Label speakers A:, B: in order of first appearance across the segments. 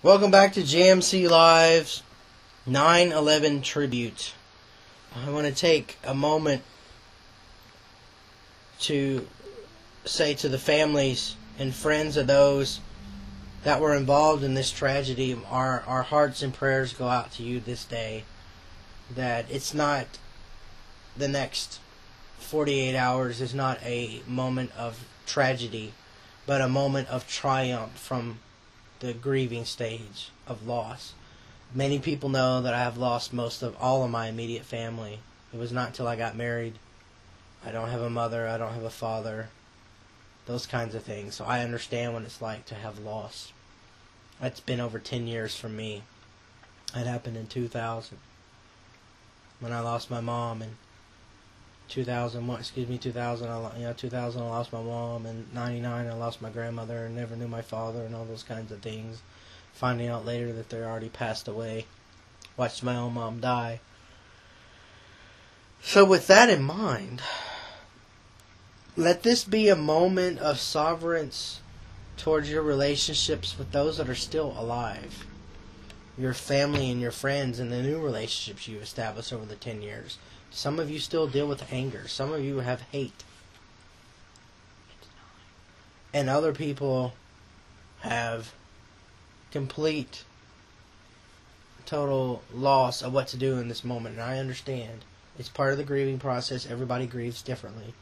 A: Welcome back to JMC Live's 9/11 tribute. I want to take a moment to say to the families and friends of those that were involved in this tragedy, our hearts and prayers go out to you this day. That it's not the next 48 hours is not a moment of tragedy, but a moment of triumph from the grieving stage of loss. Many people know that I have lost most of all of my immediate family. It was not until I got married. I don't have a mother, I don't have a father, those kinds of things. So I understand what it's like to have loss. It's been over 10 years for me. It happened in 2000 when I lost my mom. In 2000 I lost my mom. In 99 I lost my grandmother and never knew my father and all those kinds of things. Finding out later that they're already passed away. Watched my own mom die. So with that in mind, let this be a moment of sovereignty towards your relationships with those that are still alive. Your family and your friends and the new relationships you've established over the 10 years. Some of you still deal with anger. Some of you have hate. And other people have complete, total loss of what to do in this moment. And I understand. It's part of the grieving process. Everybody grieves differently.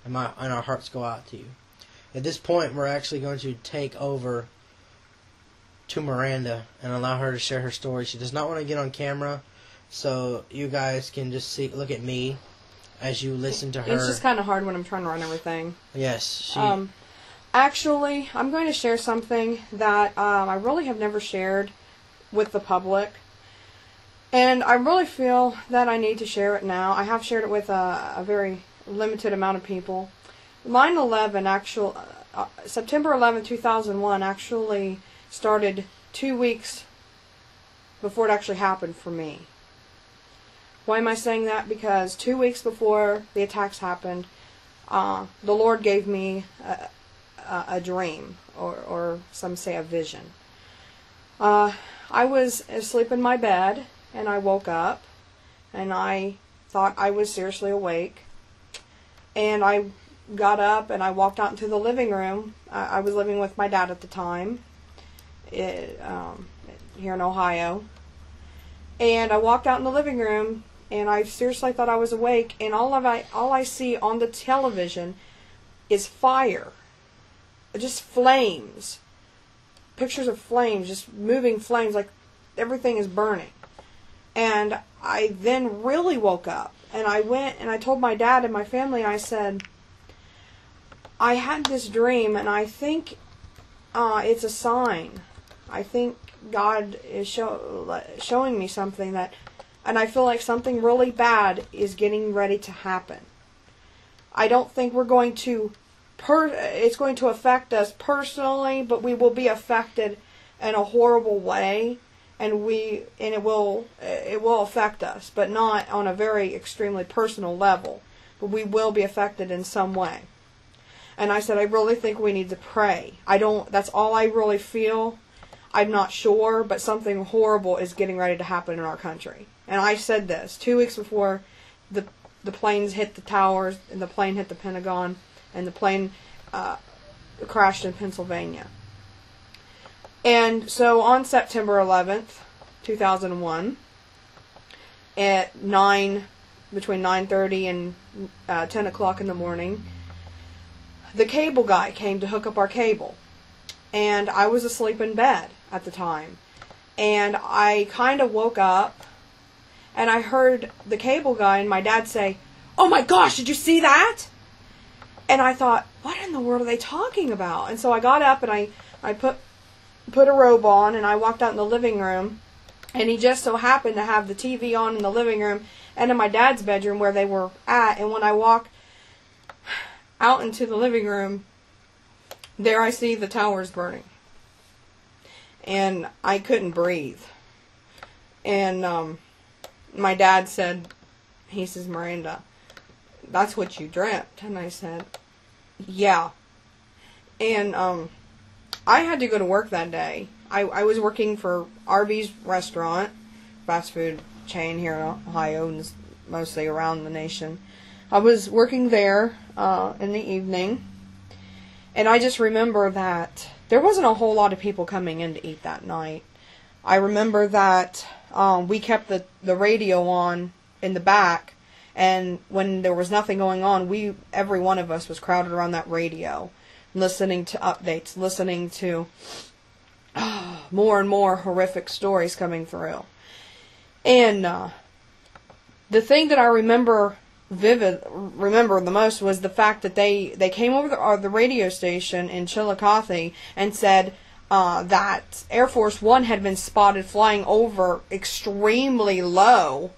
A: And our hearts go out to you. At this point, we're actually going to take over to Miranda and allow her to share her story. She does not want to get on camera, so you guys can just look at me as you listen to her.
B: It's just kind of hard when I'm trying to run everything.
A: Yes.
B: Actually, I'm going to share something that I really have never shared with the public. And I really feel that I need to share it now. I have shared it with a very limited amount of people. 9/11, September 11, 2001, actually started 2 weeks before it actually happened for me. Why am I saying that? Because 2 weeks before the attacks happened, the Lord gave me a dream, or some say a vision. I was asleep in my bed, and I woke up, and I thought I was seriously awake. And I got up, and I walked out into the living room. I was living with my dad at the time, here in Ohio. And I walked out in the living room, and I seriously thought I was awake. And all I see on the television is fire, just flames, pictures of flames, just moving flames, like everything is burning. And I then really woke up, and I went and I told my dad and my family. I said, I had this dream, and I think it's a sign. I think God is showing me something and I feel like something really bad is getting ready to happen. I don't think we're going to, it's going to affect us personally, but we will be affected in a horrible way, and it will affect us, but not on a very extremely personal level. But we will be affected in some way. And I said, I really think we need to pray. That's all I really feel. I'm not sure, but something horrible is getting ready to happen in our country. And I said this 2 weeks before the planes hit the towers, and the plane hit the Pentagon, and the plane crashed in Pennsylvania. And so on September 11th, 2001, at between 9:30 and 10 o'clock in the morning, the cable guy came to hook up our cable. And I was asleep in bed at the time. And I kind of woke up, and I heard the cable guy and my dad say, "Oh my gosh, did you see that?" And I thought, what in the world are they talking about? And so I got up, and I put a robe on, and I walked out in the living room. And he just so happened to have the TV on in the living room and in my dad's bedroom where they were at. And when I walked out into the living room, there I see the towers burning. And I couldn't breathe. And my dad said, he says, "Miranda, that's what you dreamt." And I said, "Yeah." And I had to go to work that day. I was working for Arby's restaurant, fast food chain here in Ohio and mostly around the nation. I was working there in the evening, and I just remember that there wasn't a whole lot of people coming in to eat that night. I remember that we kept the radio on in the back, and when there was nothing going on, every one of us was crowded around that radio, listening to updates, listening to more and more horrific stories coming through. And the thing that I remember the most was the fact that they came over the radio station in Chillicothe and said that Air Force One had been spotted flying over extremely low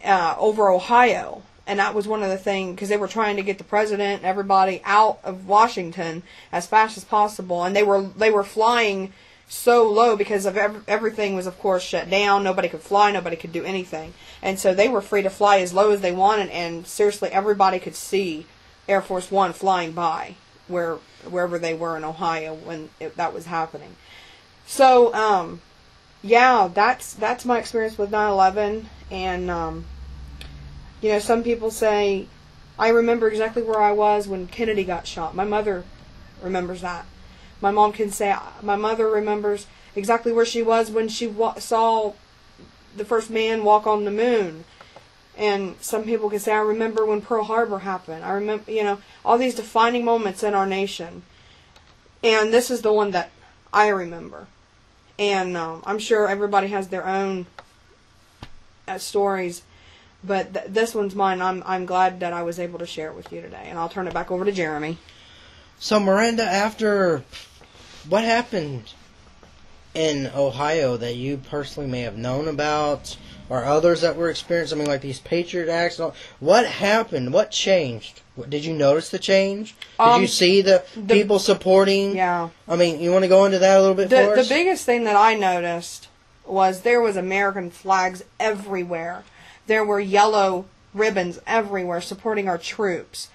B: over Ohio. And that was one of the things, because they were trying to get the president and everybody out of Washington as fast as possible. And they were flying so low because of everything was, of course, shut down. Nobody could fly. Nobody could do anything. And so they were free to fly as low as they wanted. And seriously, everybody could see Air Force One flying by wherever they were in Ohio when that was happening. So, yeah, that's my experience with 9/11. And, you know, some people say, I remember exactly where I was when Kennedy got shot. My mother remembers that. My mom can say, my mother remembers exactly where she was when she saw the first man walk on the moon. And some people can say, I remember when Pearl Harbor happened. I remember, you know, all these defining moments in our nation. And this is the one that I remember. And I'm sure everybody has their own stories. But this one's mine. I'm glad that I was able to share it with you today. And I'll turn it back over to Jeremy.
A: So, Miranda, after what happened in Ohio that you personally may have known about, or others that were experiencing something like these Patriot Acts, and all, what happened? What changed? Did you notice the change? Did you see the people supporting?
B: Yeah.
A: I mean, you want to go into that a little bit for us?
B: The biggest thing that I noticed was there was American flags everywhere. There were yellow ribbons everywhere supporting our troops.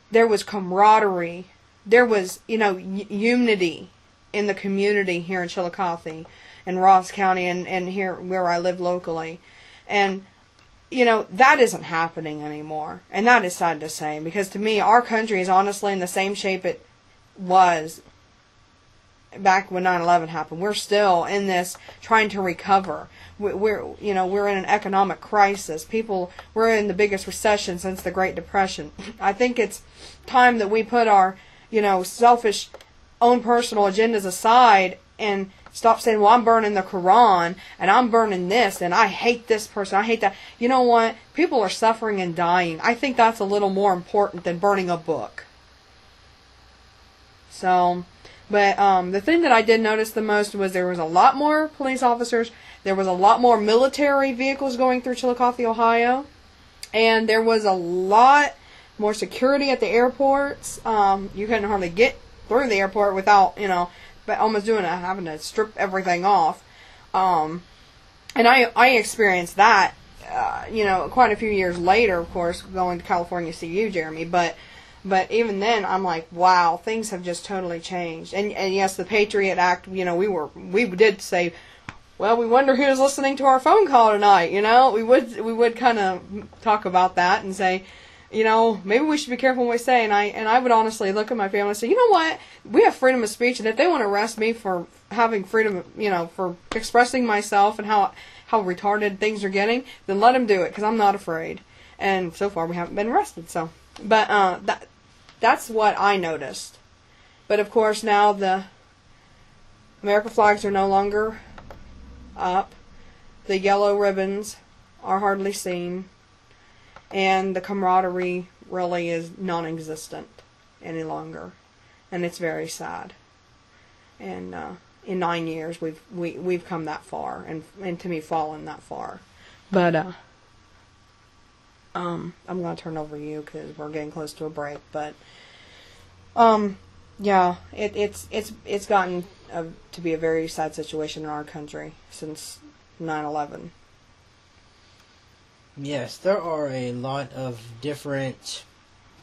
B: There was camaraderie. There was, you know, unity in the community here in Chillicothe and Ross County and here where I live locally. And, you know, that isn't happening anymore. And that is sad to say, because to me, our country is honestly in the same shape it was back when 9/11 happened. We're still in this trying to recover. We're in an economic crisis. We're in the biggest recession since the Great Depression. I think it's time that we put our, you know, selfish own personal agendas aside and stop saying, well, I'm burning the Quran and I'm burning this and I hate this person, I hate that. You know what? People are suffering and dying. I think that's a little more important than burning a book. So, but the thing that I did notice the most was there was a lot more police officers. There was a lot more military vehicles going through Chillicothe, Ohio. And there was a lot more security at the airports. You couldn't hardly get through the airport without, you know, but almost having to strip everything off. And I experienced that, you know, quite a few years later, of course, going to California to see you, Jeremy. But even then, I'm like, wow, things have just totally changed. And yes, the Patriot Act, you know, we did say, well, we wonder who's listening to our phone call tonight. You know, we would kind of talk about that and say, you know, maybe we should be careful what we say. And I would honestly look at my family and say, you know what? We have freedom of speech, and if they want to arrest me for having freedom, you know, for expressing myself and how retarded things are getting, then let them do it, because I'm not afraid. And so far, we haven't been arrested. So, but that's what I noticed. But of course, now the American flags are no longer up. The yellow ribbons are hardly seen. And the camaraderie really is non-existent any longer, and it's very sad. And in 9 years, we've come that far, and to me, fallen that far. But I'm going to turn over to you because we're getting close to a break. But yeah, it's gotten to be a very sad situation in our country since 9/11.
A: Yes, there are a lot of different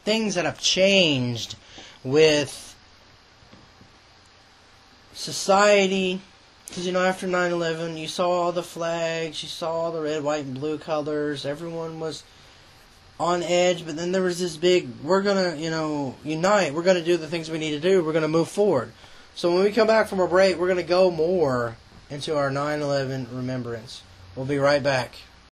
A: things that have changed with society Because, after 9/11, you saw all the flags, you saw all the red, white, and blue colors. Everyone was on edge, but then there was this big, we're going to, unite. We're going to do the things we need to do. We're going to move forward. So when we come back from our break, we're going to go more into our 9/11 remembrance. We'll be right back.